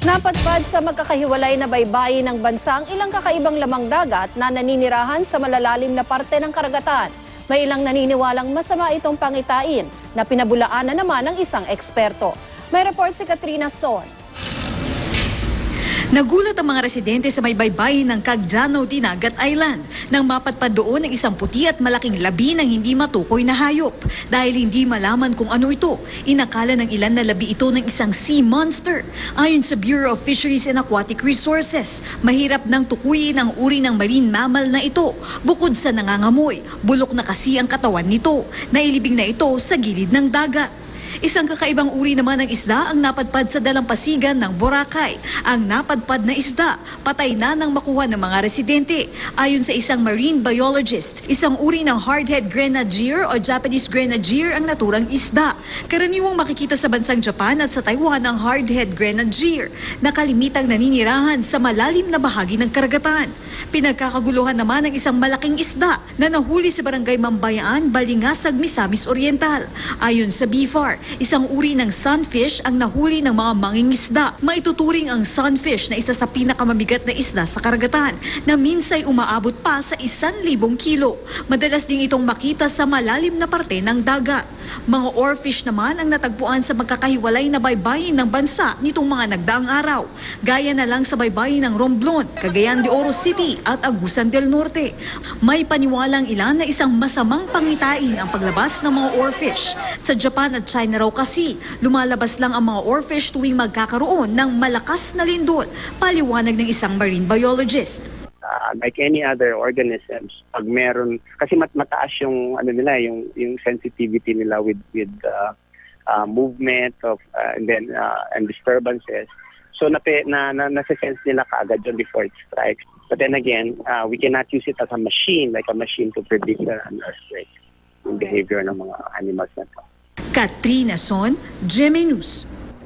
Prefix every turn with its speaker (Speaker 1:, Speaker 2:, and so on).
Speaker 1: Napadpad sa magkakahiwalay na baybayin ng bansa ang ilang kakaibang lamang dagat na naninirahan sa malalalim na parte ng karagatan. May ilang naniniwalang masama itong pangitain na pinabulaan na naman ng isang eksperto. May report si Katrina Son.
Speaker 2: Nagulat ang mga residente sa may baybayin ng Cagdiano, Dinagat Island nang mapadpad doon ng isang puti at malaking labi ng hindi matukoy na hayop. Dahil hindi malaman kung ano ito, inakala ng ilan na labi ito ng isang sea monster. Ayon sa Bureau of Fisheries and Aquatic Resources, mahirap nang tukuyin ang uri ng marine mammal na ito. Bukod sa nangangamoy, bulok na kasi ang katawan nito. Nailibing na ito sa gilid ng dagat. Isang kakaibang uri naman ng isda ang napadpad sa dalampasigan ng Boracay. Ang napadpad na isda, patay na nang makuha ng mga residente. Ayon sa isang marine biologist, isang uri ng hardhead grenadier o Japanese grenadier ang naturang isda. Karaniwang makikita sa bansang Japan at sa Taiwan ang hardhead grenadier na kalimitang naninirahan sa malalim na bahagi ng karagatan. Pinagkakaguluhan naman ng isang malaking isda na nahuli sa barangay Mambayaan, Balingasag, Misamis Oriental. Ayon sa BFAR, isang uri ng sunfish ang nahuli ng mga mangingisda. Maituturing ang sunfish na isa sa pinakamamigat na isda sa karagatan na minsay umaabot pa sa 1,000 kilo. Madalas ding itong makita sa malalim na parte ng dagat. Mga oarfish naman ang natagpuan sa magkakahiwalay na baybayin ng bansa nitong mga nagdaang araw. Gaya na lang sa baybayin ng Romblon, Cagayan de Oro City at Agusan del Norte. May paniwalang ilan na isang masamang pangitain ang paglabas ng mga oarfish. Sa Japan at China raw kasi, lumalabas lang ang mga oarfish tuwing magkakaroon ng malakas na lindol, paliwanag ng isang marine biologist.
Speaker 3: Like any other organisms, pag meron, kasi mataas yung ano nila, yung sensitivity nila with movement of and disturbances. So nasa-sense nila kaagad yun before it strikes. But then again, we cannot use it as a machine, like a machine to predict an earthquake, yung behavior ng mga animals na to.
Speaker 2: Katrina Son, GMA News.